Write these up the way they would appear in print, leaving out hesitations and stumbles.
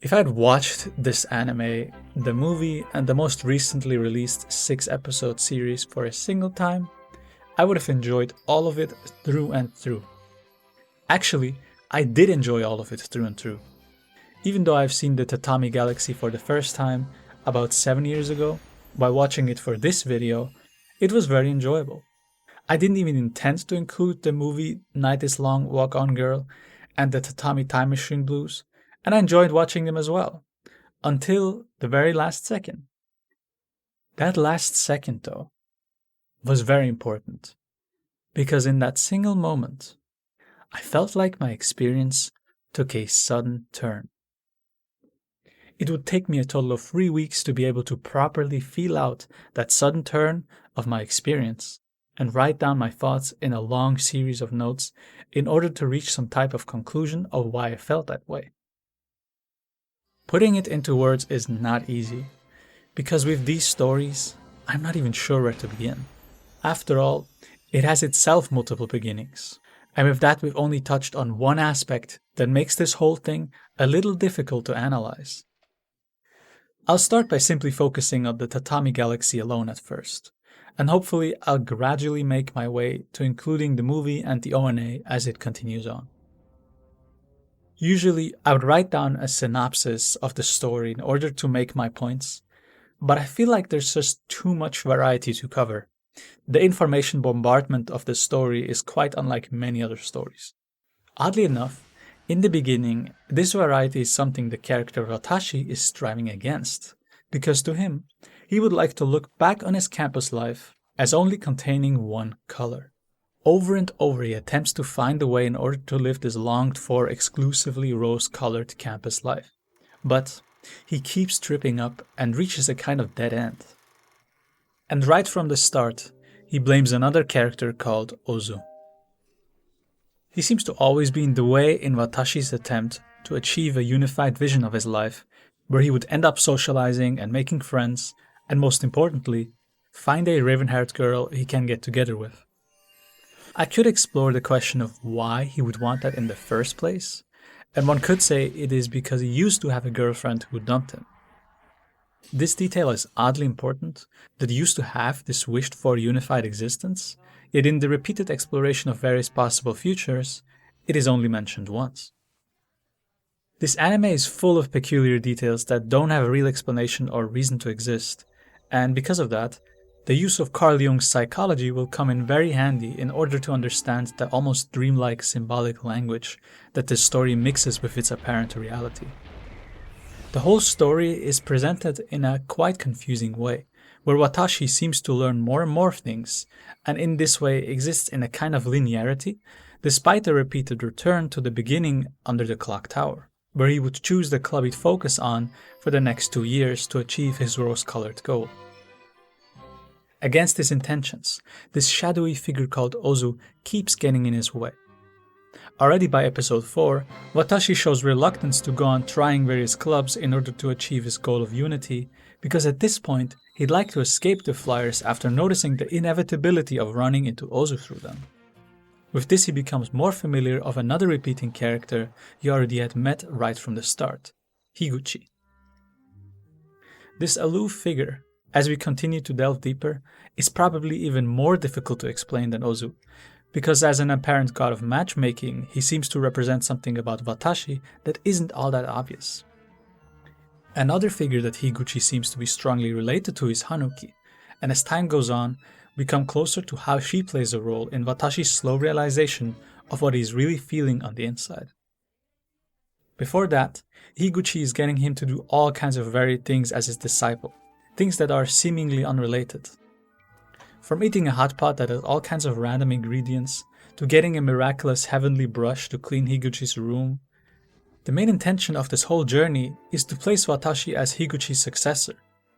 If I had watched this anime, the movie, and the most recently released 6-episode series for a single time, I would have enjoyed all of it through and through. Actually, I did enjoy all of it through and through. Even though I've seen the Tatami Galaxy for the first time about 7 years ago, by watching it for this video, it was very enjoyable. I didn't even intend to include the movie Night is Long, Walk On Girl and the Tatami Time Machine Blues, and I enjoyed watching them as well, until the very last second. That last second, though, was very important, because in that single moment, I felt like my experience took a sudden turn. It would take me a total of 3 weeks to be able to properly feel out that sudden turn of my experience and write down my thoughts in a long series of notes in order to reach some type of conclusion of why I felt that way. Putting it into words is not easy, because with these stories, I'm not even sure where to begin. After all, it has itself multiple beginnings, and with that we've only touched on one aspect that makes this whole thing a little difficult to analyze. I'll start by simply focusing on the Tatami Galaxy alone at first, and hopefully I'll gradually make my way to including the movie and the ONA as it continues on. Usually, I would write down a synopsis of the story in order to make my points, but I feel like there's just too much variety to cover. The information bombardment of the story is quite unlike many other stories. Oddly enough, in the beginning, this variety is something the character Watashi is striving against, because to him, he would like to look back on his campus life as only containing one color. Over and over he attempts to find a way in order to live this longed-for exclusively rose-colored campus life. But he keeps tripping up and reaches a kind of dead end. And right from the start, he blames another character called Ozu. He seems to always be in the way in Watashi's attempt to achieve a unified vision of his life, where he would end up socializing and making friends, and most importantly, find a raven-haired girl he can get together with. I could explore the question of why he would want that in the first place, and one could say it is because he used to have a girlfriend who dumped him. This detail is oddly important, that he used to have this wished-for unified existence, yet in the repeated exploration of various possible futures, it is only mentioned once. This anime is full of peculiar details that don't have a real explanation or reason to exist, and because of that, the use of Carl Jung's psychology will come in very handy in order to understand the almost dreamlike symbolic language that this story mixes with its apparent reality. The whole story is presented in a quite confusing way, where Watashi seems to learn more and more things, and in this way exists in a kind of linearity, despite a repeated return to the beginning under the clock tower, where he would choose the club he'd focus on for the next 2 years to achieve his rose-colored goal. Against his intentions, this shadowy figure called Ozu keeps getting in his way. Already by episode 4, Watashi shows reluctance to go on trying various clubs in order to achieve his goal of unity, because at this point he'd like to escape the Flyers after noticing the inevitability of running into Ozu through them. With this he becomes more familiar of another repeating character he already had met right from the start, Higuchi. This aloof figure, as we continue to delve deeper, is probably even more difficult to explain than Ozu, because as an apparent god of matchmaking, he seems to represent something about Watashi that isn't all that obvious. Another figure that Higuchi seems to be strongly related to is Hanuki, and as time goes on, we come closer to how she plays a role in Watashi's slow realization of what he's really feeling on the inside. Before that, Higuchi is getting him to do all kinds of varied things as his disciple, things that are seemingly unrelated. From eating a hot pot that has all kinds of random ingredients, to getting a miraculous heavenly brush to clean Higuchi's room, the main intention of this whole journey is to place Watashi as Higuchi's successor,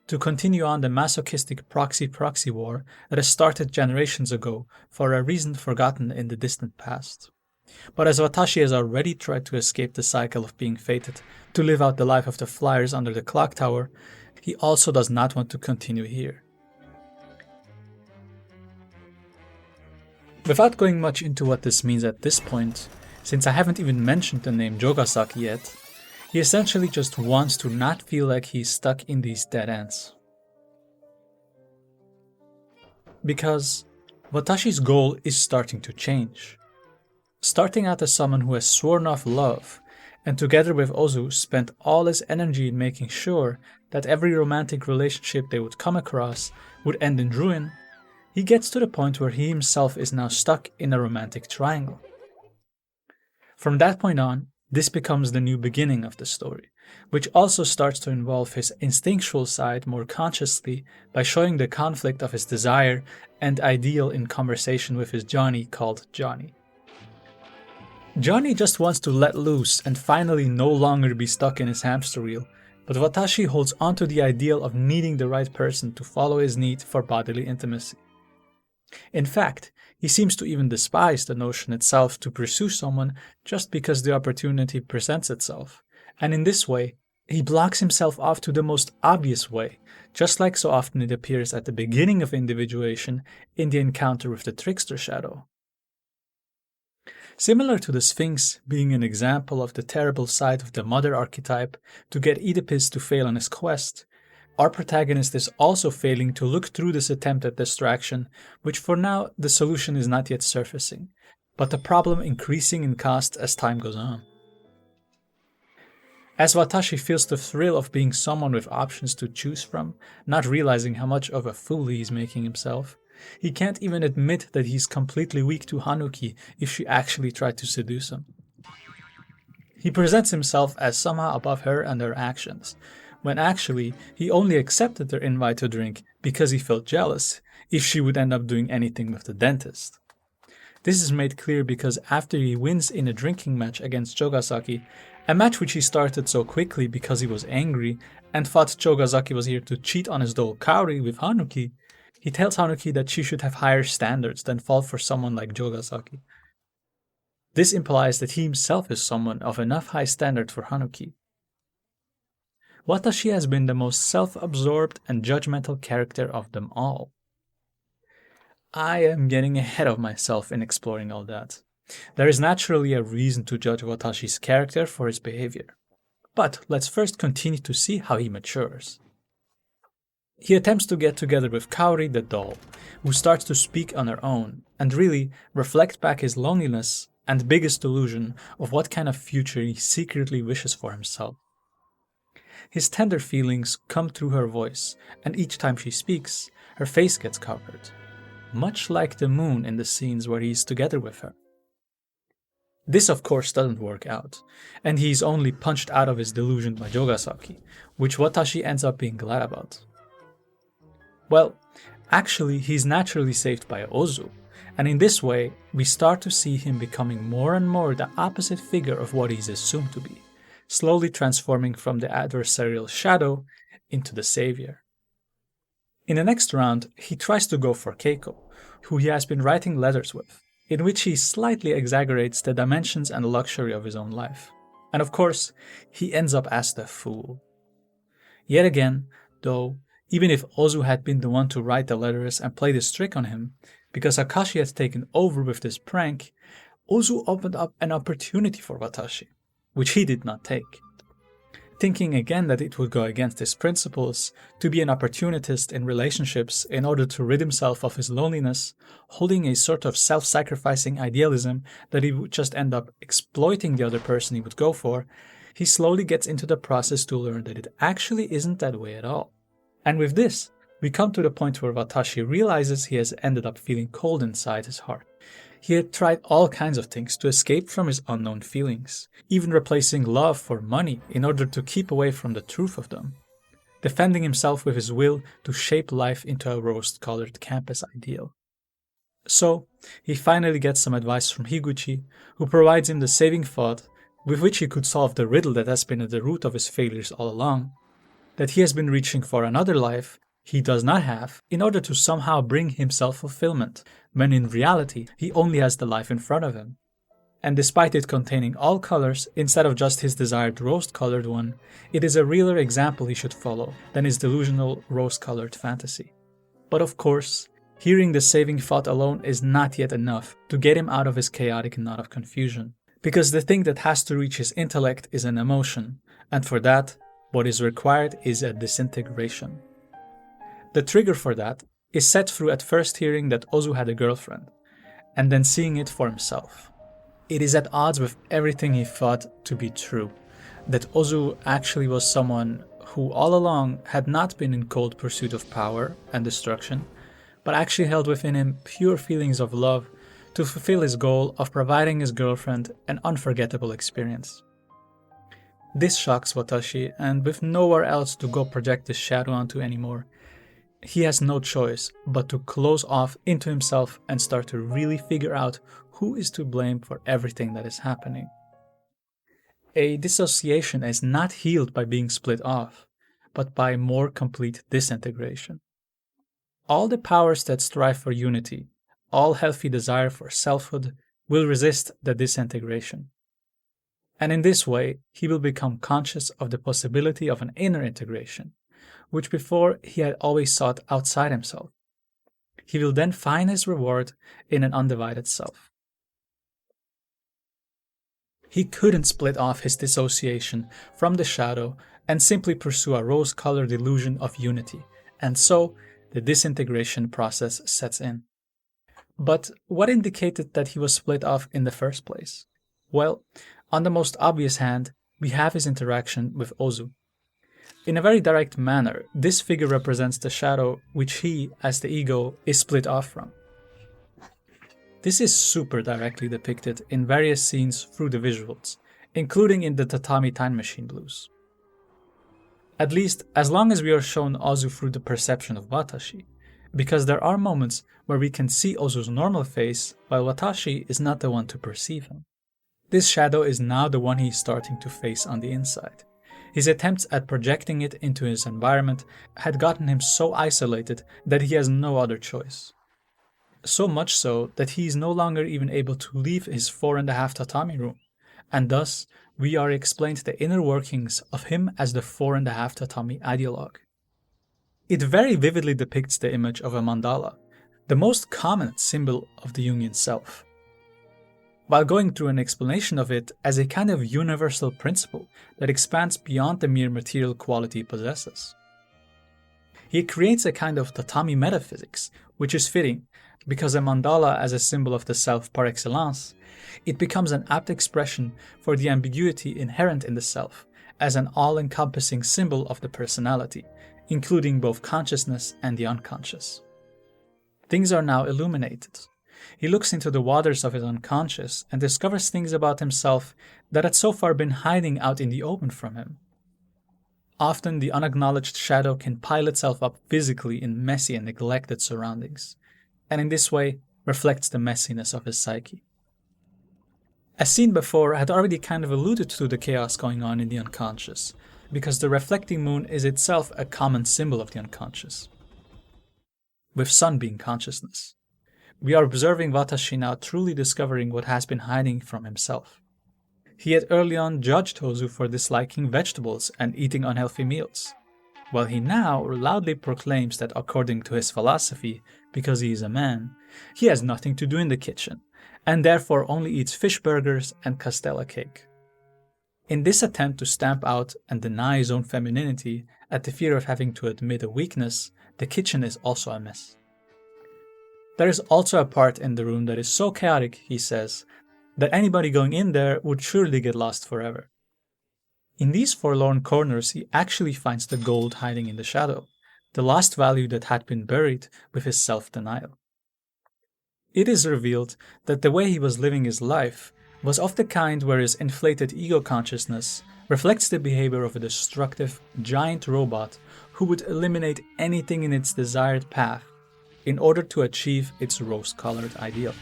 to continue on the masochistic proxy war that has started generations ago for a reason forgotten in the distant past. But as Watashi has already tried to escape the cycle of being fated to live out the life of the Flyers under the clock tower, he also does not want to continue here. Without going much into what this means at this point, since I haven't even mentioned the name Jougasaki yet, He essentially just wants to not feel like he's stuck in these dead ends. Because Watashi's goal is starting to change. Starting out as someone who has sworn off love, and together with Ozu spent all his energy in making sure that every romantic relationship they would come across would end in ruin, he gets to the point where he himself is now stuck in a romantic triangle. From that point on, this becomes the new beginning of the story, which also starts to involve his instinctual side more consciously by showing the conflict of his desire and ideal in conversation with his Johnny called Johnny. Johnny just wants to let loose and finally no longer be stuck in his hamster wheel, but Watashi holds onto the ideal of needing the right person to follow his need for bodily intimacy. In fact, he seems to even despise the notion itself to pursue someone just because the opportunity presents itself, and in this way, he blocks himself off to the most obvious way, just like so often it appears at the beginning of individuation in the encounter with the trickster shadow. Similar to the Sphinx being an example of the terrible side of the mother archetype to get Oedipus to fail on his quest, our protagonist is also failing to look through this attempt at distraction, which for now the solution is not yet surfacing, but the problem increasing in cost as time goes on. As Watashi feels the thrill of being someone with options to choose from, not realizing how much of a fool he is making himself, he can't even admit that he's completely weak to Hanuki if she actually tried to seduce him. He presents himself as somehow above her and her actions, when actually he only accepted her invite to drink because he felt jealous if she would end up doing anything with the dentist. This is made clear because after he wins in a drinking match against Jougasaki, a match which he started so quickly because he was angry and thought Jougasaki was here to cheat on his doll Kaori with Hanuki, he tells Hanuki that she should have higher standards than fall for someone like Jougasaki. This implies that he himself is someone of enough high standard for Hanuki. Watashi has been the most self-absorbed and judgmental character of them all. I am getting ahead of myself in exploring all that. There is naturally a reason to judge Watashi's character for his behavior. But let's first continue to see how he matures. He attempts to get together with Kaori the doll, who starts to speak on her own and really reflect back his loneliness and biggest delusion of what kind of future he secretly wishes for himself. His tender feelings come through her voice, and each time she speaks, her face gets covered, much like the moon in the scenes where he is together with her. This of course doesn't work out, and he is only punched out of his delusion by Jougasaki, which Watashi ends up being glad about. Well, actually he's naturally saved by Ozu, and in this way we start to see him becoming more and more the opposite figure of what he's assumed to be, slowly transforming from the adversarial shadow into the savior. In the next round, he tries to go for Keiko, who he has been writing letters with, in which he slightly exaggerates the dimensions and luxury of his own life. And of course, he ends up as the fool. Yet again, though, even if Ozu had been the one to write the letters and play this trick on him, because Akashi had taken over with this prank, Ozu opened up an opportunity for Watashi, which he did not take. Thinking again that it would go against his principles to be an opportunist in relationships in order to rid himself of his loneliness, holding a sort of self-sacrificing idealism that he would just end up exploiting the other person he would go for, he slowly gets into the process to learn that it actually isn't that way at all. And with this, we come to the point where Watashi realizes he has ended up feeling cold inside his heart. He had tried all kinds of things to escape from his unknown feelings, even replacing love for money in order to keep away from the truth of them, defending himself with his will to shape life into a rose-colored campus ideal. So, he finally gets some advice from Higuchi, who provides him the saving thought with which he could solve the riddle that has been at the root of his failures all along, that he has been reaching for another life he does not have in order to somehow bring himself fulfillment, when in reality he only has the life in front of him. And despite it containing all colors instead of just his desired rose-colored one, it is a realer example he should follow than his delusional rose-colored fantasy. But of course, hearing the saving thought alone is not yet enough to get him out of his chaotic knot of confusion, because the thing that has to reach his intellect is an emotion, And for that, what is required is a disintegration. The trigger for that is set through at first hearing that Ozu had a girlfriend, and then seeing it for himself. It is at odds with everything he thought to be true, that Ozu actually was someone who all along had not been in cold pursuit of power and destruction, but actually held within him pure feelings of love to fulfill his goal of providing his girlfriend an unforgettable experience. This shocks Watashi, and with nowhere else to go project his shadow onto anymore, he has no choice but to close off into himself and start to really figure out who is to blame for everything that is happening. A dissociation is not healed by being split off, but by more complete disintegration. All the powers that strive for unity, all healthy desire for selfhood, will resist the disintegration. And in this way, he will become conscious of the possibility of an inner integration, which before he had always sought outside himself. He will then find his reward in an undivided self. He couldn't split off his dissociation from the shadow and simply pursue a rose-colored illusion of unity, and so the disintegration process sets in. But what indicated that he was split off in the first place? Well, on the most obvious hand, we have his interaction with Ozu. In a very direct manner, this figure represents the shadow which he, as the ego, is split off from. This is super directly depicted in various scenes through the visuals, including in the Tatami Time Machine Blues. At least, as long as we are shown Ozu through the perception of Watashi, because there are moments where we can see Ozu's normal face, while Watashi is not the one to perceive him. This shadow is now the one he is starting to face on the inside. His attempts at projecting it into his environment had gotten him so isolated that he has no other choice. So much so that he is no longer even able to leave his 4.5 tatami room, and thus we are explained the inner workings of him as the 4.5 tatami ideologue. It very vividly depicts the image of a mandala, the most common symbol of the Jungian self, while going through an explanation of it as a kind of universal principle that expands beyond the mere material quality it possesses. He creates a kind of tatami metaphysics, which is fitting, because a mandala as a symbol of the self par excellence, it becomes an apt expression for the ambiguity inherent in the self, as an all-encompassing symbol of the personality, including both consciousness and the unconscious. Things are now illuminated. He looks into the waters of his unconscious and discovers things about himself that had so far been hiding out in the open from him. Often the unacknowledged shadow can pile itself up physically in messy and neglected surroundings, and in this way reflects the messiness of his psyche. As seen before, I had already kind of alluded to the chaos going on in the unconscious, because the reflecting moon is itself a common symbol of the unconscious, with sun being consciousness. We are observing Watashi now truly discovering what has been hiding from himself. He had early on judged Ozu for disliking vegetables and eating unhealthy meals, while he now loudly proclaims that according to his philosophy, because he is a man, he has nothing to do in the kitchen, and therefore only eats fish burgers and castella cake. In this attempt to stamp out and deny his own femininity at the fear of having to admit a weakness, the kitchen is also a mess. There is also a part in the room that is so chaotic, he says, that anybody going in there would surely get lost forever. In these forlorn corners, he actually finds the gold hiding in the shadow, the lost value that had been buried with his self-denial. It is revealed that the way he was living his life was of the kind where his inflated ego consciousness reflects the behavior of a destructive, giant robot who would eliminate anything in its desired path in order to achieve its rose-colored ideal.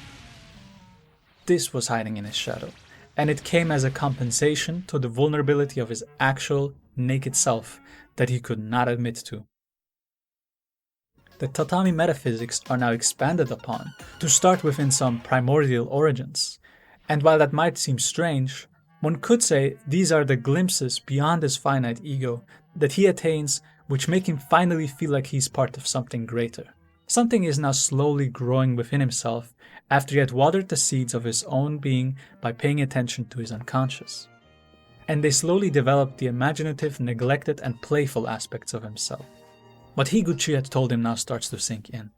This was hiding in his shadow, and it came as a compensation to the vulnerability of his actual, naked self that he could not admit to. The tatami metaphysics are now expanded upon to start within some primordial origins, and while that might seem strange, one could say these are the glimpses beyond his finite ego that he attains which make him finally feel like he's part of something greater. Something is now slowly growing within himself after he had watered the seeds of his own being by paying attention to his unconscious. and they slowly develop the imaginative, neglected, and playful aspects of himself. What Higuchi had told him now starts to sink in,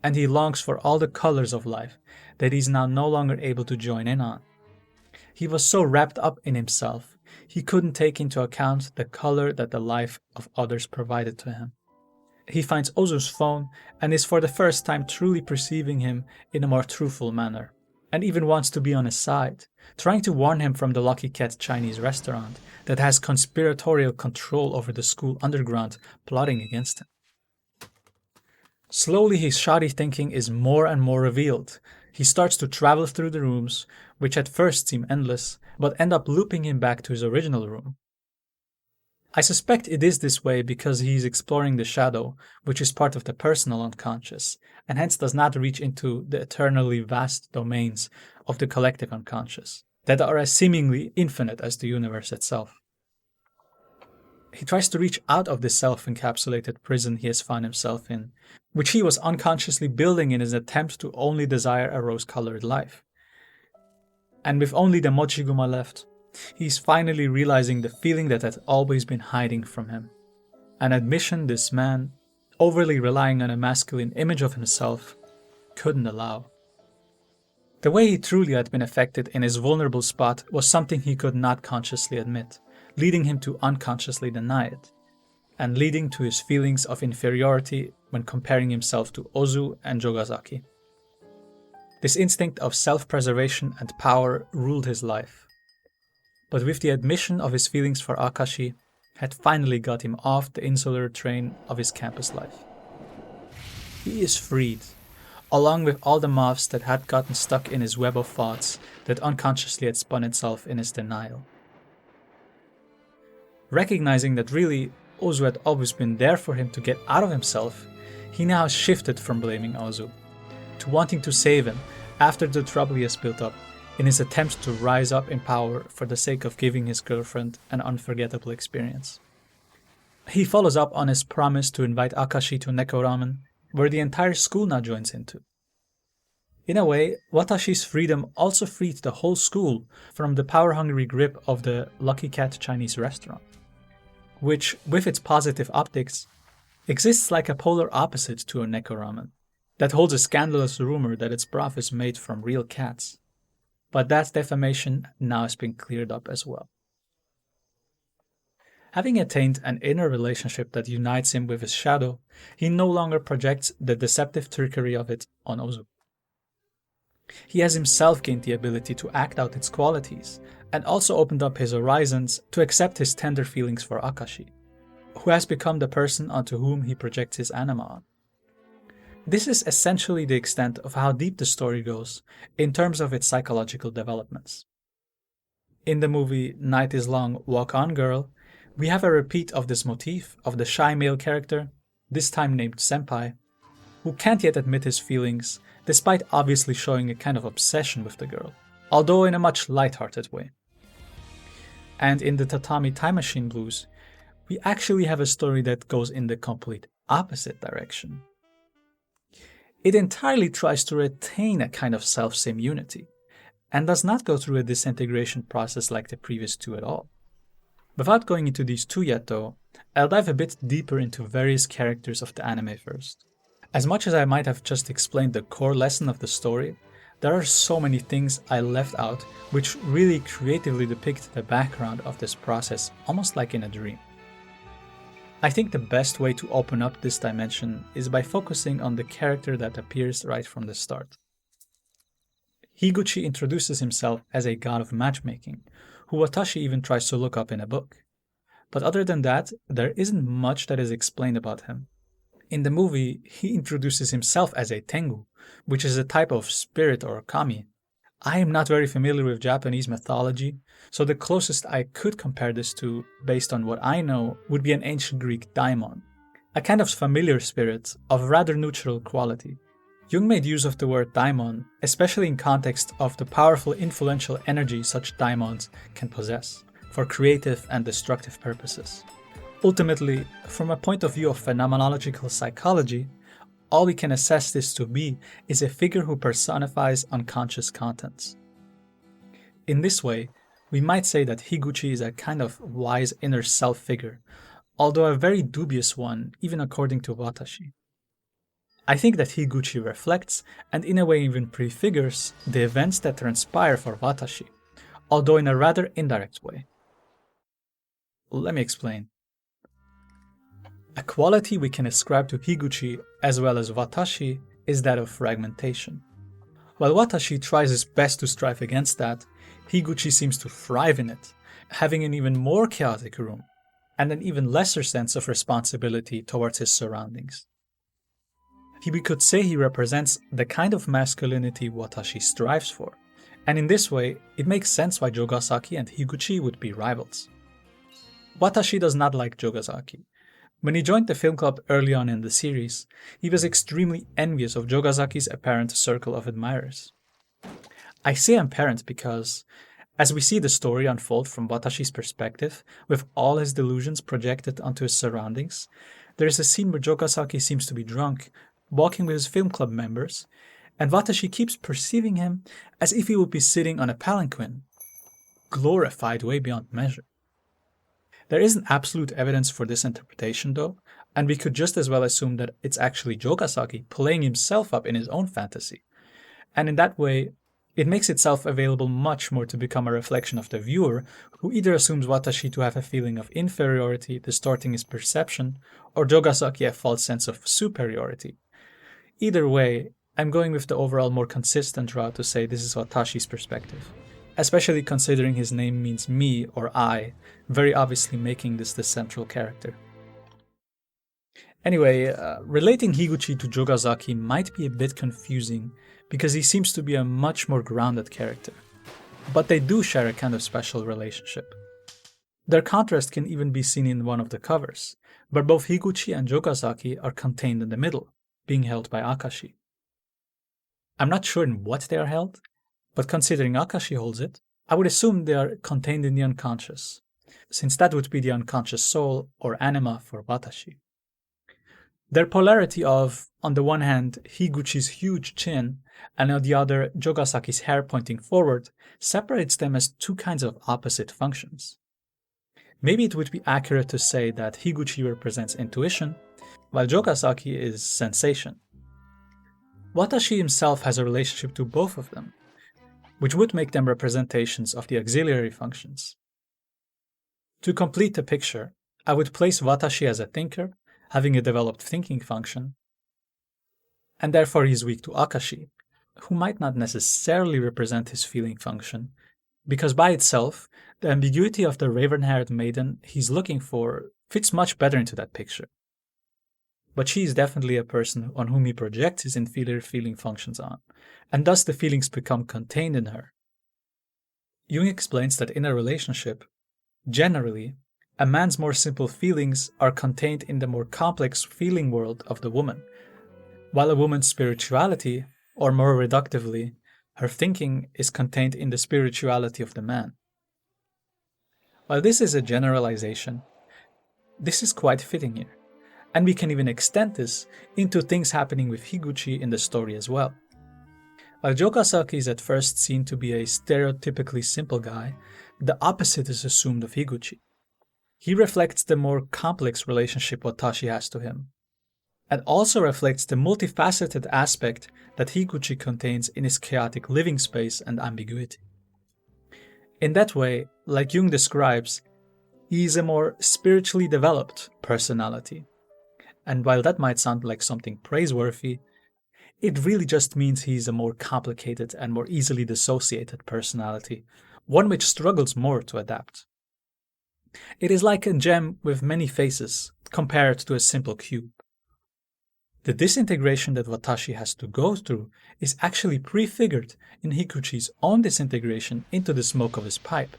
and he longs for all the colors of life that he's now no longer able to join in on. He was so wrapped up in himself, he couldn't take into account the color that the life of others provided to him. He finds Ozu's phone and is for the first time truly perceiving him in a more truthful manner, and even wants to be on his side, trying to warn him from the Lucky Cat Chinese restaurant that has conspiratorial control over the school underground plotting against him. Slowly his shoddy thinking is more and more revealed. He starts to travel through the rooms, which at first seem endless, but end up looping him back to his original room. I suspect it is this way because he is exploring the shadow, which is part of the personal unconscious, and hence does not reach into the eternally vast domains of the collective unconscious, that are as seemingly infinite as the universe itself. He tries to reach out of this self-encapsulated prison he has found himself in, which he was unconsciously building in his attempt to only desire a rose-colored life. And with only the Mochiguma left, he's finally realizing the feeling that had always been hiding from him. An admission this man, overly relying on a masculine image of himself, couldn't allow. The way he truly had been affected in his vulnerable spot was something he could not consciously admit, leading him to unconsciously deny it, and leading to his feelings of inferiority when comparing himself to Ozu and Jougasaki. This instinct of self-preservation and power ruled his life, but with the admission of his feelings for Akashi, had finally got him off the insular train of his campus life. He is freed, along with all the moths that had gotten stuck in his web of thoughts that unconsciously had spun itself in his denial. Recognizing that really Ozu had always been there for him to get out of himself, he now shifted from blaming Ozu to wanting to save him after the trouble he has built up in his attempts to rise up in power for the sake of giving his girlfriend an unforgettable experience. He follows up on his promise to invite Akashi to Neko Ramen, where the entire school now joins into. In a way, Watashi's freedom also freed the whole school from the power-hungry grip of the Lucky Cat Chinese restaurant, which, with its positive optics, exists like a polar opposite to a Neko Ramen, that holds a scandalous rumor that its broth is made from real cats. But that defamation now has been cleared up as well. Having attained an inner relationship that unites him with his shadow, he no longer projects the deceptive trickery of it on Ozu. He has himself gained the ability to act out its qualities, and also opened up his horizons to accept his tender feelings for Akashi, who has become the person onto whom he projects his anima on. This is essentially the extent of how deep the story goes in terms of its psychological developments. In the movie Night is Long, Walk On Girl, we have a repeat of this motif of the shy male character, this time named Senpai, who can't yet admit his feelings despite obviously showing a kind of obsession with the girl, although in a much lighthearted way. And in the Tatami Time Machine Blues, we actually have a story that goes in the complete opposite direction. It entirely tries to retain a kind of self-same unity, and does not go through a disintegration process like the previous two at all. Without going into these two yet though, I'll dive a bit deeper into various characters of the anime first. As much as I might have just explained the core lesson of the story, there are so many things I left out which really creatively depict the background of this process, almost like in a dream. I think the best way to open up this dimension is by focusing on the character that appears right from the start. Higuchi introduces himself as a god of matchmaking, who Watashi even tries to look up in a book. But other than that, there isn't much that is explained about him. In the movie, he introduces himself as a Tengu, which is a type of spirit or kami. I am not very familiar with Japanese mythology, so the closest I could compare this to, based on what I know, would be an ancient Greek daimon, a kind of familiar spirit of rather neutral quality. Jung made use of the word daimon, especially in context of the powerful influential energy such daimons can possess, for creative and destructive purposes. Ultimately, from a point of view of phenomenological psychology, all we can assess this to be is a figure who personifies unconscious contents. In this way, We might say that Higuchi is a kind of wise inner self figure, although a very dubious one, even according to Watashi. I think that Higuchi reflects, and in a way even prefigures, the events that transpire for Watashi, although in a rather indirect way. Let me explain. A quality we can ascribe to Higuchi as well as Watashi is that of fragmentation. While Watashi tries his best to strive against that, Higuchi seems to thrive in it, having an even more chaotic room, and an even lesser sense of responsibility towards his surroundings. We could say he represents the kind of masculinity Watashi strives for, and in this way, it makes sense why Jougasaki and Higuchi would be rivals. Watashi does not like Jougasaki. When he joined the film club early on in the series, he was extremely envious of Jougasaki's apparent circle of admirers. I say apparent because, as we see the story unfold from Watashi's perspective, with all his delusions projected onto his surroundings, there is a scene where Jougasaki seems to be drunk, walking with his film club members, and Watashi keeps perceiving him as if he would be sitting on a palanquin, glorified way beyond measure. There isn't absolute evidence for this interpretation though, and we could just as well assume that it's actually Jougasaki playing himself up in his own fantasy. And in that way, it makes itself available much more to become a reflection of the viewer, who either assumes Watashi to have a feeling of inferiority distorting his perception, or Jougasaki a false sense of superiority. Either way, I'm going with the overall more consistent route to say this is Watashi's perspective, especially considering his name means me or I, very obviously making this the central character. Anyway, relating Higuchi to Jougasaki might be a bit confusing because he seems to be a much more grounded character, but they do share a kind of special relationship. Their contrast can even be seen in one of the covers, where both Higuchi and Jougasaki are contained in the middle, being held by Akashi. I'm not sure in what they are held, but considering Akashi holds it, I would assume they are contained in the unconscious, since that would be the unconscious soul or anima for Watashi. Their polarity of, on the one hand, Higuchi's huge chin, and on the other, Jougasaki's hair pointing forward, separates them as two kinds of opposite functions. Maybe it would be accurate to say that Higuchi represents intuition, while Jougasaki is sensation. Watashi himself has a relationship to both of them, which would make them representations of the auxiliary functions. To complete the picture, I would place Watashi as a thinker, having a developed thinking function, and therefore he is weak to Akashi, who might not necessarily represent his feeling function, because by itself, the ambiguity of the raven-haired maiden he's looking for fits much better into that picture. But she is definitely a person on whom he projects his inferior feeling functions on, and thus the feelings become contained in her. Jung explains that in a relationship, generally, a man's more simple feelings are contained in the more complex feeling world of the woman, while a woman's spirituality, or more reductively, her thinking, is contained in the spirituality of the man. While this is a generalization, this is quite fitting here, and we can even extend this into things happening with Higuchi in the story as well. While Jougasaki is at first seen to be a stereotypically simple guy, the opposite is assumed of Higuchi. He reflects the more complex relationship Watashi has to him, and also reflects the multifaceted aspect that Higuchi contains in his chaotic living space and ambiguity. In that way, like Jung describes, he is a more spiritually developed personality. And while that might sound like something praiseworthy, it really just means he's a more complicated and more easily dissociated personality, one which struggles more to adapt. It is like a gem with many faces compared to a simple cube. The disintegration that Watashi has to go through is actually prefigured in Higuchi's own disintegration into the smoke of his pipe.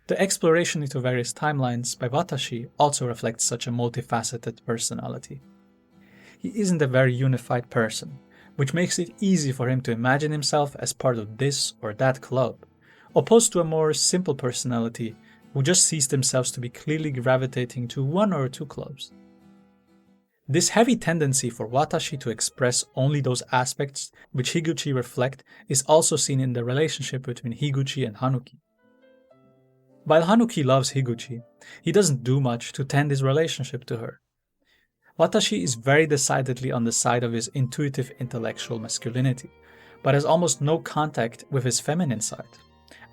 The exploration into various timelines by Watashi also reflects such a multifaceted personality. He isn't a very unified person, which makes it easy for him to imagine himself as part of this or that club, opposed to a more simple personality who just sees themselves to be clearly gravitating to one or two clubs. This heavy tendency for Watashi to express only those aspects which Higuchi reflect is also seen in the relationship between Higuchi and Hanuki. While Hanuki loves Higuchi, he doesn't do much to tend his relationship to her. Watashi is very decidedly on the side of his intuitive intellectual masculinity, but has almost no contact with his feminine side,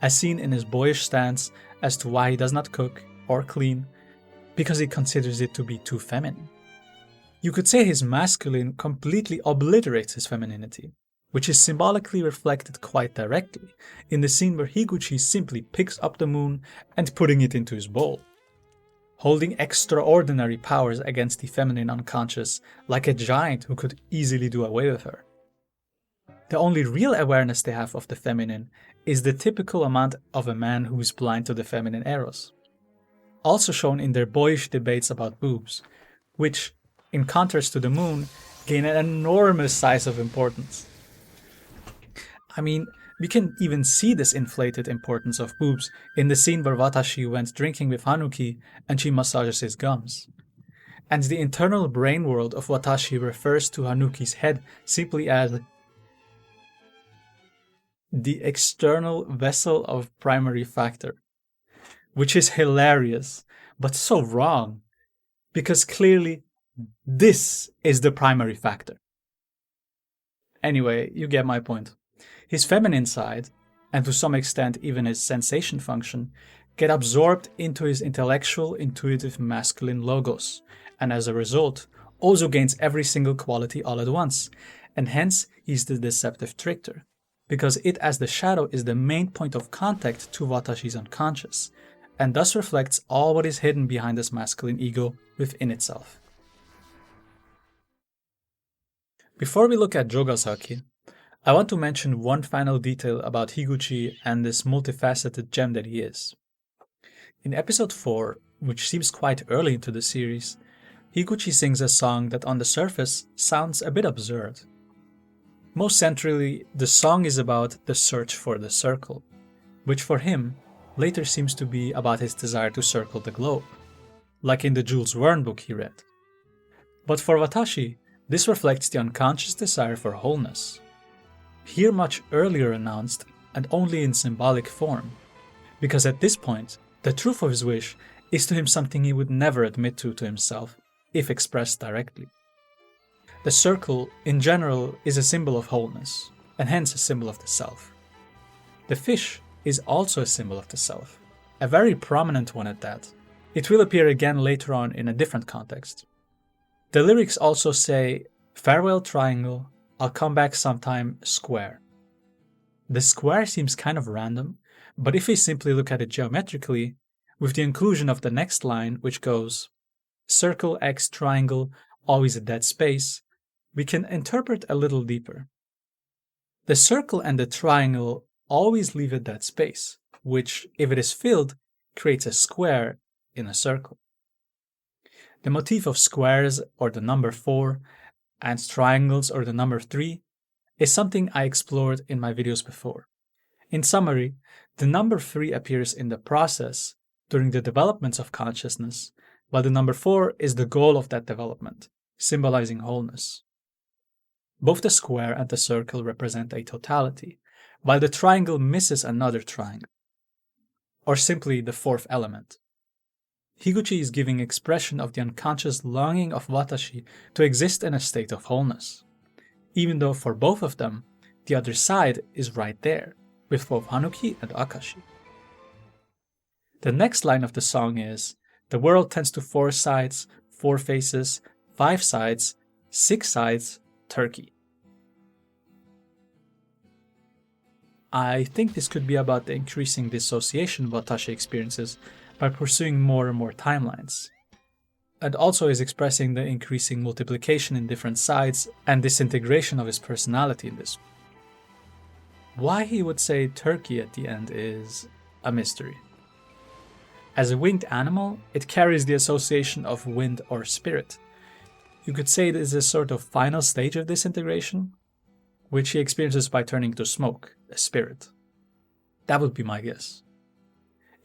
as seen in his boyish stance as to why he does not cook or clean, because he considers it to be too feminine. You could say his masculine completely obliterates his femininity, which is symbolically reflected quite directly in the scene where Higuchi simply picks up the moon and putting it into his bowl, holding extraordinary powers against the feminine unconscious like a giant who could easily do away with her. The only real awareness they have of the feminine is the typical amount of a man who is blind to the feminine eros, also shown in their boyish debates about boobs, which, in contrast to the moon, gain an enormous size of importance. I mean, we can even see this inflated importance of boobs in the scene where Watashi went drinking with Hanuki and she massages his gums. And the internal brain world of Watashi refers to Hanuki's head simply as the external vessel of primary factor, which is hilarious, but so wrong, because clearly this is the primary factor. Anyway, you get my point. His feminine side, and to some extent even his sensation function, get absorbed into his intellectual, intuitive masculine logos, and as a result, also gains every single quality all at once, and hence he's the deceptive trickster, because it as the shadow is the main point of contact to Watashi's unconscious, and thus reflects all what is hidden behind this masculine ego within itself. Before we look at Jougasaki, I want to mention one final detail about Higuchi and this multifaceted gem that he is. In episode 4, which seems quite early into the series, Higuchi sings a song that on the surface sounds a bit absurd. Most centrally, the song is about the search for the circle, which for him later seems to be about his desire to circle the globe, like in the Jules Verne book he read. But for Watashi, this reflects the unconscious desire for wholeness, here much earlier announced and only in symbolic form, because at this point, the truth of his wish is to him something he would never admit to himself, if expressed directly. The circle, in general, is a symbol of wholeness, and hence a symbol of the self. The fish is also a symbol of the self, a very prominent one at that. It will appear again later on in a different context. The lyrics also say, "Farewell triangle, I'll come back sometime, square." The square seems kind of random, but if we simply look at it geometrically, with the inclusion of the next line, which goes, "Circle X triangle, always a dead space," we can interpret a little deeper. The circle and the triangle always leave a dead space, which, if it is filled, creates a square in a circle. The motif of squares, or the number 4, and triangles, or the number 3, is something I explored in my videos before. In summary, the number 3 appears in the process during the developments of consciousness, while the number 4 is the goal of that development, symbolizing wholeness. Both the square and the circle represent a totality, while the triangle misses another triangle, or simply the 4th element. Higuchi is giving expression of the unconscious longing of Watashi to exist in a state of wholeness, even though for both of them, the other side is right there, with both Hanuki and Akashi. The next line of the song is, "The world tends to 4 sides, 4 faces, 5 sides, 6 sides, turkey." I think this could be about the increasing dissociation Watashi experiences by pursuing more and more timelines, and also is expressing the increasing multiplication in different sides and disintegration of his personality in this. Why he would say turkey at the end is a mystery. As a winged animal, it carries the association of wind or spirit. You could say it is a sort of final stage of disintegration, which he experiences by turning to smoke, a spirit. That would be my guess.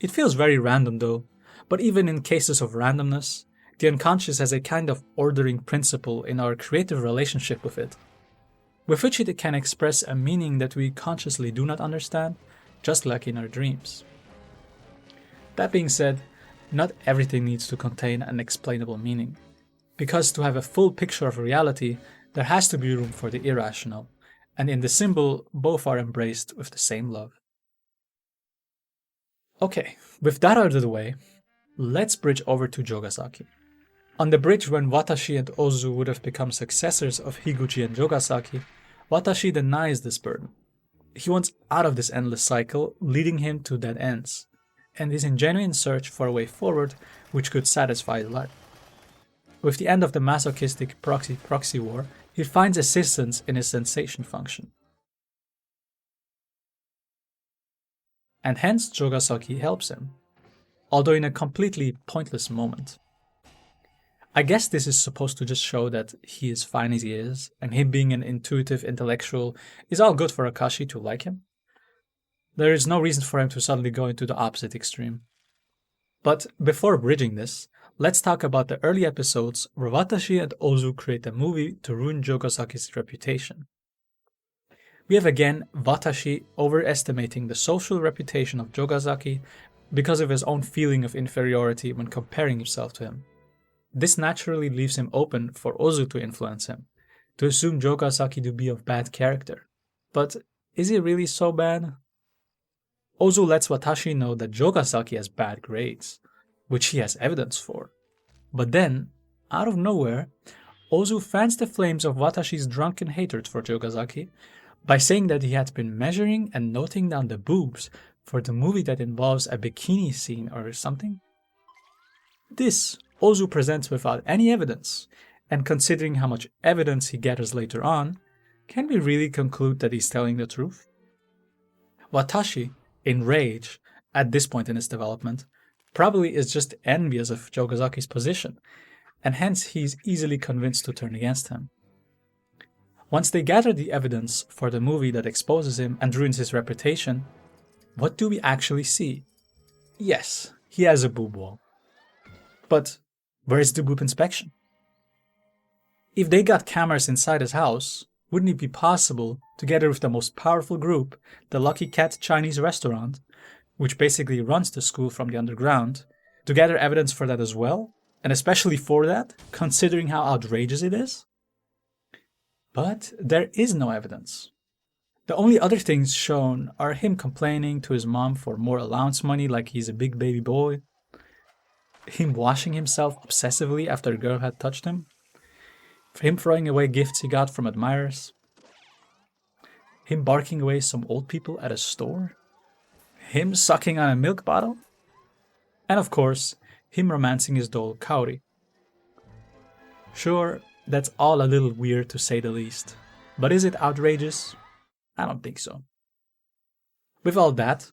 It feels very random though, but even in cases of randomness, the unconscious has a kind of ordering principle in our creative relationship with it, with which it can express a meaning that we consciously do not understand, just like in our dreams. That being said, not everything needs to contain an explainable meaning, because to have a full picture of reality, there has to be room for the irrational, and in the symbol, both are embraced with the same love. Okay, with that out of the way, let's bridge over to Jougasaki. On the bridge when Watashi and Ozu would have become successors of Higuchi and Jougasaki, Watashi denies this burden. He wants out of this endless cycle, leading him to dead ends, and is in genuine search for a way forward which could satisfy his life. With the end of the masochistic proxy war, he finds assistance in his sensation function. And hence Jougasaki helps him, although in a completely pointless moment. I guess this is supposed to just show that he is fine as he is, and him being an intuitive intellectual is all good for Akashi to like him. There is no reason for him to suddenly go into the opposite extreme. But before bridging this, let's talk about the early episodes where Watashi and Ozu create a movie to ruin Jougasaki's reputation. We have again Watashi overestimating the social reputation of Jougasaki because of his own feeling of inferiority when comparing himself to him. This naturally leaves him open for Ozu to influence him, to assume Jougasaki to be of bad character. But is he really so bad? Ozu lets Watashi know that Jougasaki has bad grades, which he has evidence for. But then, out of nowhere, Ozu fans the flames of Watashi's drunken hatred for Jougasaki by saying that he had been measuring and noting down the boobs for the movie that involves a bikini scene or something. This Ozu presents without any evidence, and considering how much evidence he gathers later on, can we really conclude that he's telling the truth? Watashi, in rage, at this point in his development, probably is just envious of Jougasaki's position, and hence he's easily convinced to turn against him. Once they gather the evidence for the movie that exposes him and ruins his reputation, what do we actually see? Yes, he has a boob wall. But where is the boob inspection? If they got cameras inside his house, wouldn't it be possible, together with the most powerful group, the Lucky Cat Chinese restaurant, which basically runs the school from the underground, to gather evidence for that as well? And especially for that, considering how outrageous it is? But there is no evidence. The only other things shown are him complaining to his mom for more allowance money like he's a big baby boy, him washing himself obsessively after a girl had touched him, him throwing away gifts he got from admirers, him barking away some old people at a store, him sucking on a milk bottle, and of course, him romancing his doll Kaori. Sure, that's all a little weird to say the least, but is it outrageous? I don't think so. With all that,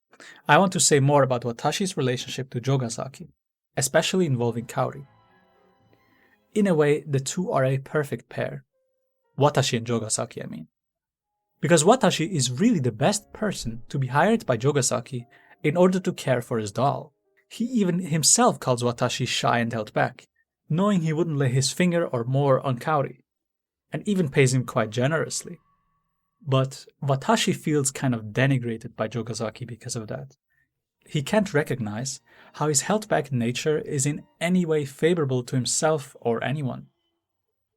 I want to say more about Watashi's relationship to Jougasaki, especially involving Kaori. In a way, the two are a perfect pair. Watashi and Jougasaki, I mean. Because Watashi is really the best person to be hired by Jougasaki in order to care for his doll. He even himself calls Watashi shy and held back, knowing he wouldn't lay his finger or more on Kaori, and even pays him quite generously. But Watashi feels kind of denigrated by Jougasaki because of that. He can't recognize how his held-back nature is in any way favorable to himself or anyone.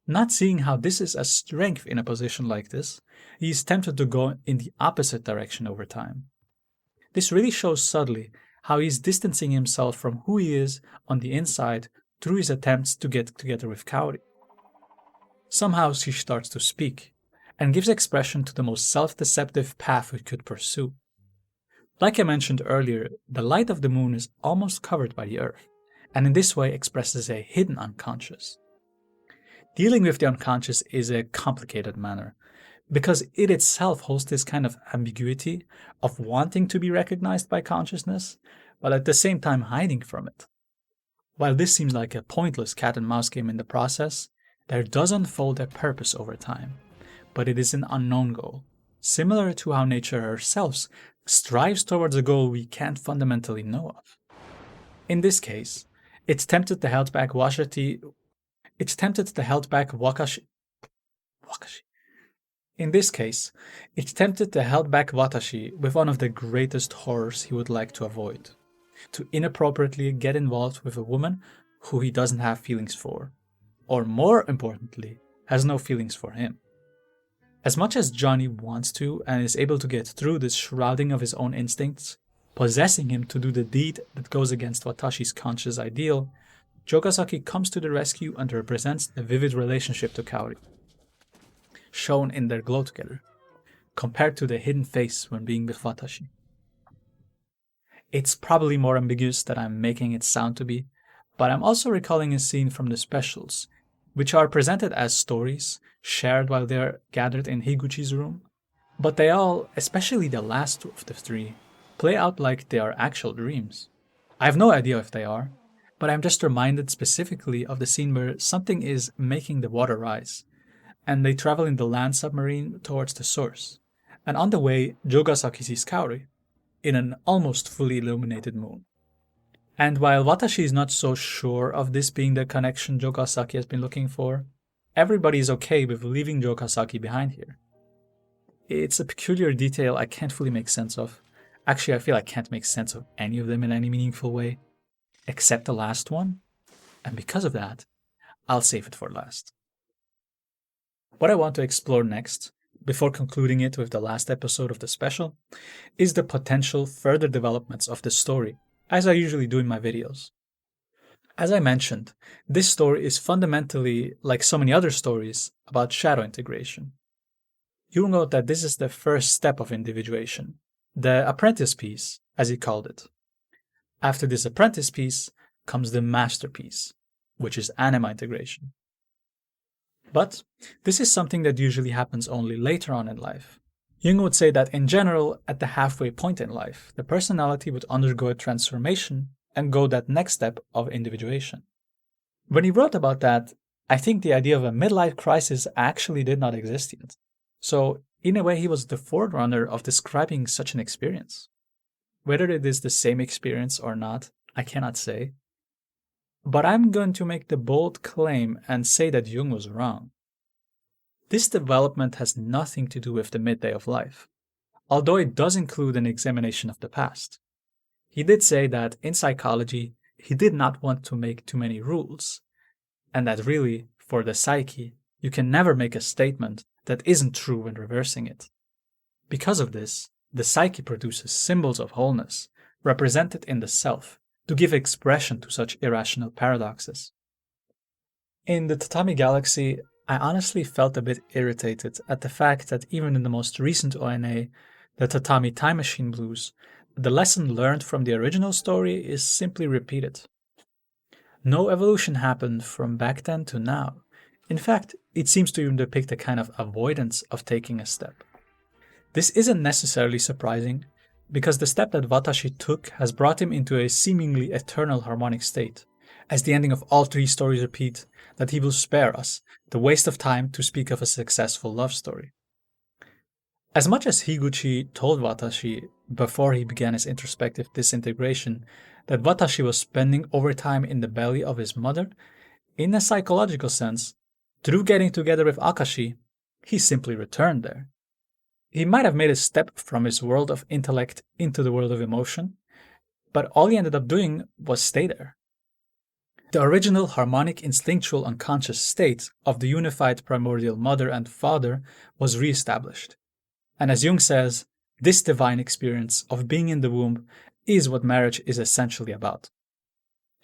Not seeing how this is a strength in a position like this, he is tempted to go in the opposite direction over time. This really shows subtly how he is distancing himself from who he is on the inside through his attempts to get together with Kaori. Somehow she starts to speak, and gives expression to the most self-deceptive path we could pursue. Like I mentioned earlier, the light of the moon is almost covered by the earth, and in this way expresses a hidden unconscious. Dealing with the unconscious is a complicated matter, because it itself holds this kind of ambiguity of wanting to be recognized by consciousness, but at the same time hiding from it. While this seems like a pointless cat and mouse game in the process, there does unfold a purpose over time, but it is an unknown goal, similar to how nature herself strives towards a goal we can't fundamentally know of. In this case, it's tempted the held back Watashi. In this case, it tempted the held back Watashi with one of the greatest horrors he would like to avoid. to inappropriately get involved with a woman who he doesn't have feelings for, or more importantly, has no feelings for him. As much as Johnny wants to and is able to get through this shrouding of his own instincts, possessing him to do the deed that goes against Watashi's conscious ideal, Jougasaki comes to the rescue and represents a vivid relationship to Kaori, shown in their glow together, compared to the hidden face when being with Watashi. It's probably more ambiguous than I'm making it sound to be, but I'm also recalling a scene from the specials, which are presented as stories shared while they're gathered in Higuchi's room, but they all, especially the last two of the three, play out like they are actual dreams. I have no idea if they are, but I'm just reminded specifically of the scene where something is making the water rise, and they travel in the land submarine towards the source, and on the way, Jougasaki sees Kaori, in an almost fully illuminated moon. And while Watashi is not so sure of this being the connection Jougasaki has been looking for, everybody is okay with leaving Jougasaki behind here. It's a peculiar detail I can't fully make sense of. Actually, I feel I can't make sense of any of them in any meaningful way, except the last one, and because of that, I'll save it for last. What I want to explore next, before concluding it with the last episode of the special, is the potential further developments of the story, as I usually do in my videos. As I mentioned, this story is fundamentally, like so many other stories, about shadow integration. You'll note that this is the first step of individuation, the apprentice piece, as he called it. After this apprentice piece comes the masterpiece, which is anima integration. But this is something that usually happens only later on in life. Jung would say that in general, at the halfway point in life, the personality would undergo a transformation and go that next step of individuation. When he wrote about that, I think the idea of a midlife crisis actually did not exist yet. So, in a way, he was the forerunner of describing such an experience. Whether it is the same experience or not, I cannot say. But I'm going to make the bold claim and say that Jung was wrong. This development has nothing to do with the midday of life, although it does include an examination of the past. He did say that in psychology, he did not want to make too many rules, and that really, for the psyche, you can never make a statement that isn't true when reversing it. Because of this, the psyche produces symbols of wholeness, represented in the self, to give expression to such irrational paradoxes. In the Tatami Galaxy, I honestly felt a bit irritated at the fact that even in the most recent ONA, the Tatami Time Machine Blues, the lesson learned from the original story is simply repeated. No evolution happened from back then to now. In fact, it seems to even depict a kind of avoidance of taking a step. This isn't necessarily surprising, because the step that Watashi took has brought him into a seemingly eternal harmonic state, as the ending of all three stories repeat that he will spare us the waste of time to speak of a successful love story. As much as Higuchi told Watashi before he began his introspective disintegration that Watashi was spending overtime in the belly of his mother, in a psychological sense, through getting together with Akashi, he simply returned there. He might have made a step from his world of intellect into the world of emotion, but all he ended up doing was stay there. The original harmonic instinctual unconscious state of the unified primordial mother and father was re-established. And as Jung says, this divine experience of being in the womb is what marriage is essentially about.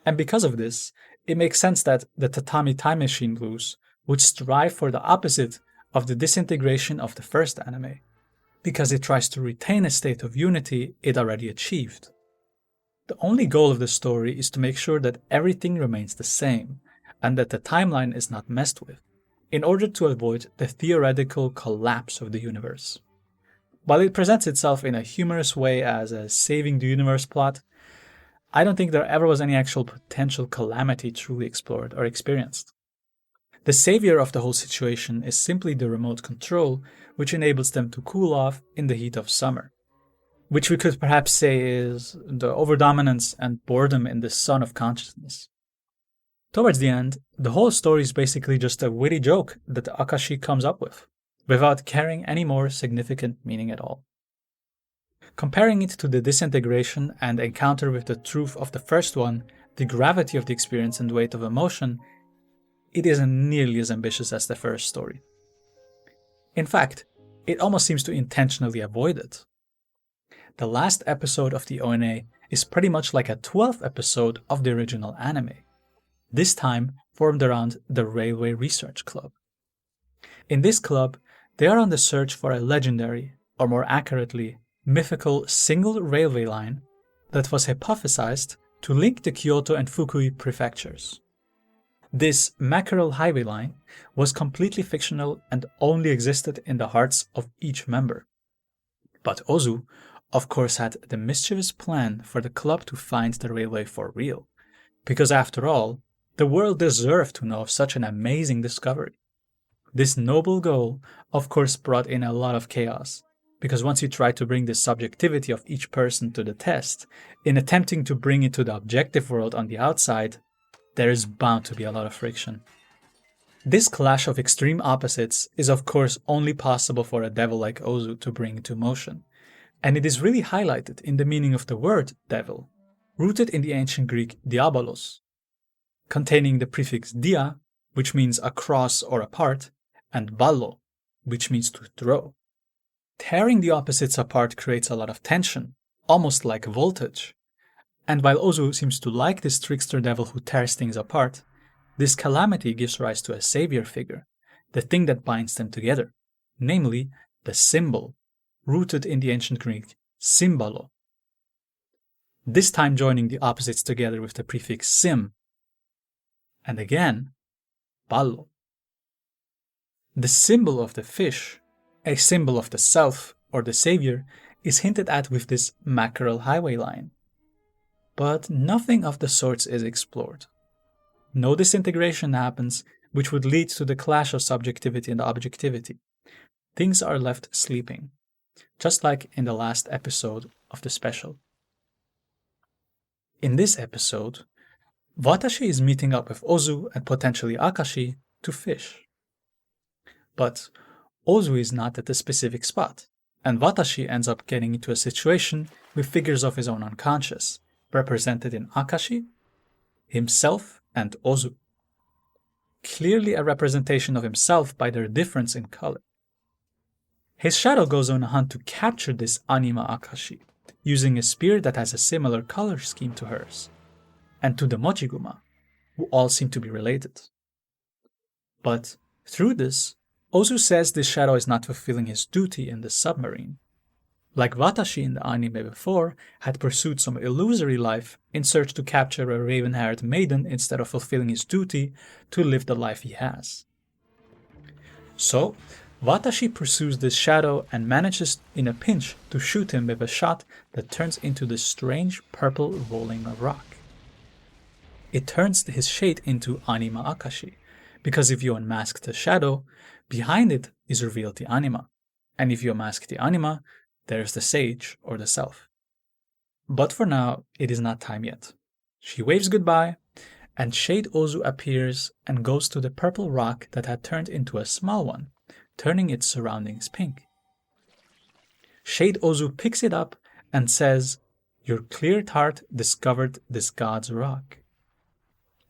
And because of this, it makes sense that the Tatami Time Machine Blues would strive for the opposite of the disintegration of the first anime, because it tries to retain a state of unity it already achieved. The only goal of the story is to make sure that everything remains the same, and that the timeline is not messed with, in order to avoid the theoretical collapse of the universe. While it presents itself in a humorous way as a saving the universe plot, I don't think there ever was any actual potential calamity truly explored or experienced. The savior of the whole situation is simply the remote control, which enables them to cool off in the heat of summer, which we could perhaps say is the overdominance and boredom in the sun of consciousness. Towards the end, the whole story is basically just a witty joke that Akashi comes up with, without carrying any more significant meaning at all. Comparing it to the disintegration and encounter with the truth of the first one, the gravity of the experience and weight of emotion, it isn't nearly as ambitious as the first story. In fact, it almost seems to intentionally avoid it. The last episode of the ONA is pretty much like a 12th episode of the original anime, this time formed around the Railway Research Club. In this club, they are on the search for a legendary, or more accurately, mythical single railway line that was hypothesized to link the Kyoto and Fukui prefectures. This mackerel highway line was completely fictional and only existed in the hearts of each member. But Ozu, of course, had the mischievous plan for the club to find the railway for real, because after all, the world deserved to know of such an amazing discovery. This noble goal, of course, brought in a lot of chaos, because once you try to bring the subjectivity of each person to the test, in attempting to bring it to the objective world on the outside, there is bound to be a lot of friction. This clash of extreme opposites is of course only possible for a devil like Ozu to bring into motion, and it is really highlighted in the meaning of the word devil, rooted in the ancient Greek diabolos, containing the prefix dia, which means across or apart, and ballo, which means to throw. Tearing the opposites apart creates a lot of tension, almost like voltage. And while Ozu seems to like this trickster devil who tears things apart, this calamity gives rise to a savior figure, the thing that binds them together, namely the symbol, rooted in the ancient Greek symbalo. This time joining the opposites together with the prefix sim, and again, ballo. The symbol of the fish, a symbol of the self or the savior, is hinted at with this mackerel highway line. But nothing of the sorts is explored. No disintegration happens, which would lead to the clash of subjectivity and objectivity. Things are left sleeping, just like in the last episode of the special. In this episode, Watashi is meeting up with Ozu and potentially Akashi to fish. But Ozu is not at the specific spot, and Watashi ends up getting into a situation with figures of his own unconscious, represented in Akashi, himself, and Ozu. Clearly a representation of himself by their difference in color. His shadow goes on a hunt to capture this anima Akashi, using a spear that has a similar color scheme to hers, and to the Mochiguma, who all seem to be related. But through this, Ozu says this shadow is not fulfilling his duty in the submarine. Like Watashi in the anime before, had pursued some illusory life in search to capture a raven-haired maiden instead of fulfilling his duty to live the life he has. So, Watashi pursues this shadow and manages in a pinch to shoot him with a shot that turns into this strange purple rolling rock. It turns his shade into Anima Akashi, because if you unmask the shadow, behind it is revealed the anima, and if you unmask the anima, there's the sage or the self. But for now, it is not time yet. She waves goodbye, and Shade Ozu appears and goes to the purple rock that had turned into a small one, turning its surroundings pink. Shade Ozu picks it up and says, "Your clear heart discovered this god's rock."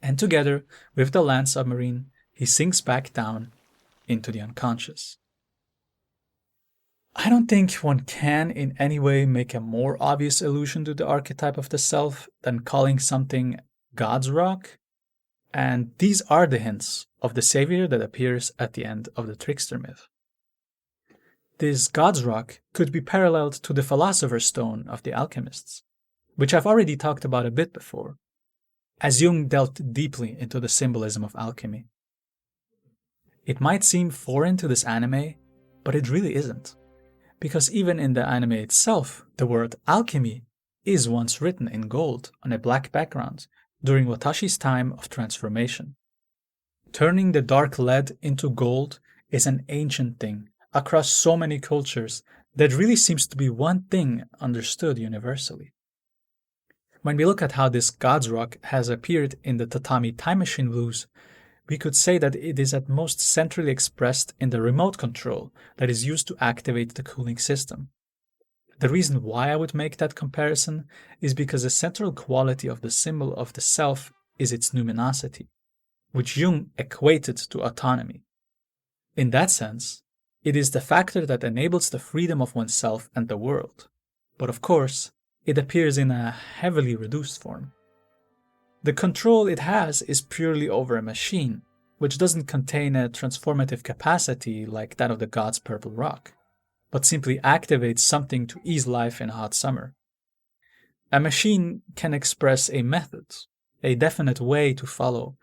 And together with the land submarine, he sinks back down into the unconscious. I don't think one can in any way make a more obvious allusion to the archetype of the self than calling something God's rock, and these are the hints of the savior that appears at the end of the trickster myth. This God's rock could be paralleled to the philosopher's stone of the alchemists, which I've already talked about a bit before, as Jung delved deeply into the symbolism of alchemy. It might seem foreign to this anime, but it really isn't. Because even in the anime itself, the word alchemy is once written in gold on a black background during Watashi's time of transformation. Turning the dark lead into gold is an ancient thing across so many cultures that really seems to be one thing understood universally. When we look at how this God's Rock has appeared in the Tatami Time Machine Blues, we could say that it is at most centrally expressed in the remote control that is used to activate the cooling system. The reason why I would make that comparison is because the central quality of the symbol of the self is its numinosity, which Jung equated to autonomy. In that sense, it is the factor that enables the freedom of oneself and the world, but of course, it appears in a heavily reduced form. The control it has is purely over a machine, which doesn't contain a transformative capacity like that of the god's purple rock, but simply activates something to ease life in a hot summer. A machine can express a method, a definite way to follow,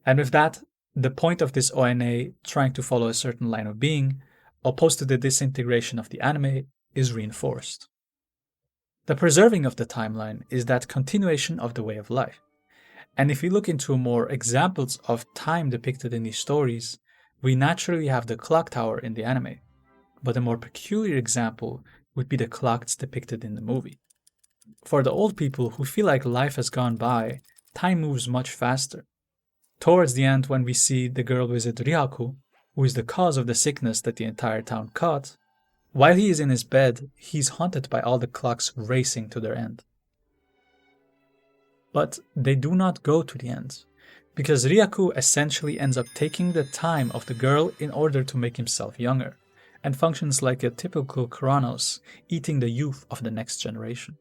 and with that, the point of this ONA trying to follow a certain line of being, opposed to the disintegration of the anime, is reinforced. The preserving of the timeline is that continuation of the way of life. And if we look into more examples of time depicted in these stories, we naturally have the clock tower in the anime. But a more peculiar example would be the clocks depicted in the movie. For the old people who feel like life has gone by, time moves much faster. Towards the end, when we see the girl visit Ryaku, who is the cause of the sickness that the entire town caught, while he is in his bed, he's haunted by all the clocks racing to their end. But they do not go to the end, because Ryaku essentially ends up taking the time of the girl in order to make himself younger, and functions like a typical Kronos, eating the youth of the next generation.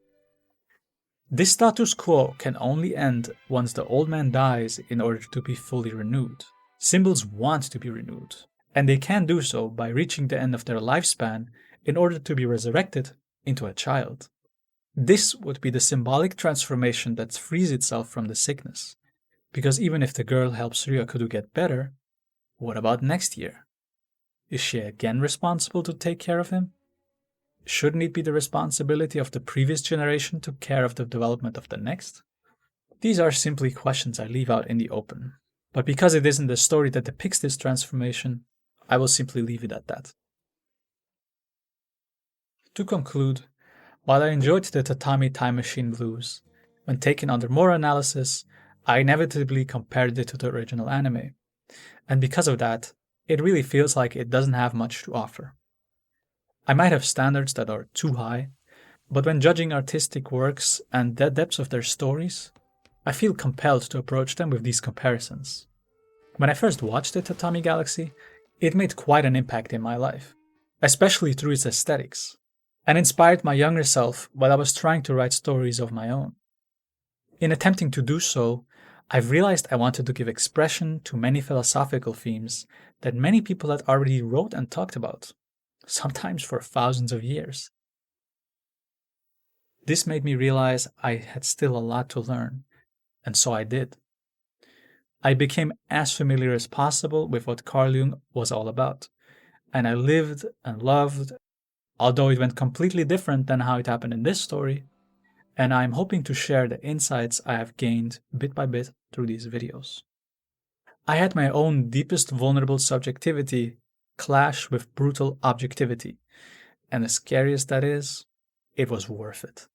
This status quo can only end once the old man dies in order to be fully renewed. Symbols want to be renewed, and they can do so by reaching the end of their lifespan in order to be resurrected into a child. This would be the symbolic transformation that frees itself from the sickness, because even if the girl helps Ryaku to get better, what about next year? Is she again responsible to take care of him? Shouldn't it be the responsibility of the previous generation to take care of the development of the next? These are simply questions I leave out in the open, but because it isn't the story that depicts this transformation, I will simply leave it at that. To conclude, while I enjoyed the Tatami Time Machine Blues, when taken under more analysis, I inevitably compared it to the original anime, and because of that, it really feels like it doesn't have much to offer. I might have standards that are too high, but when judging artistic works and the depths of their stories, I feel compelled to approach them with these comparisons. When I first watched the Tatami Galaxy, it made quite an impact in my life, especially through its aesthetics, and inspired my younger self while I was trying to write stories of my own. In attempting to do so, I've realized I wanted to give expression to many philosophical themes that many people had already wrote and talked about, sometimes for thousands of years. This made me realize I had still a lot to learn, and so I did. I became as familiar as possible with what Carl Jung was all about, and I lived and loved, although it went completely different than how it happened in this story, and I'm hoping to share the insights I have gained bit by bit through these videos. I had my own deepest vulnerable subjectivity clash with brutal objectivity, and as scary as that is, it was worth it.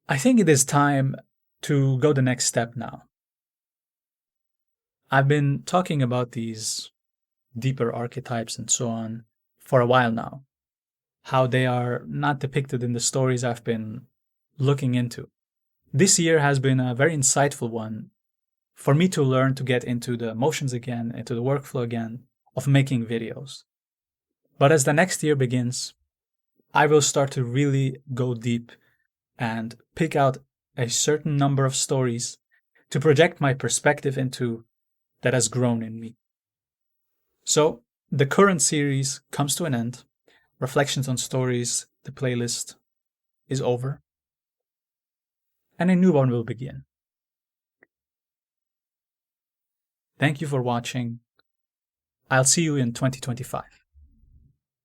I think it is time to go the next step now. I've been talking about these deeper archetypes and so on for a while now, how they are not depicted in the stories I've been looking into. This year has been a very insightful one for me to learn to get into the motions again, into the workflow again of making videos. But as the next year begins, I will start to really go deep and pick out a certain number of stories to project my perspective into that has grown in me. So, the current series comes to an end. Reflections on Stories, the playlist, is over. And a new one will begin. Thank you for watching. I'll see you in 2025.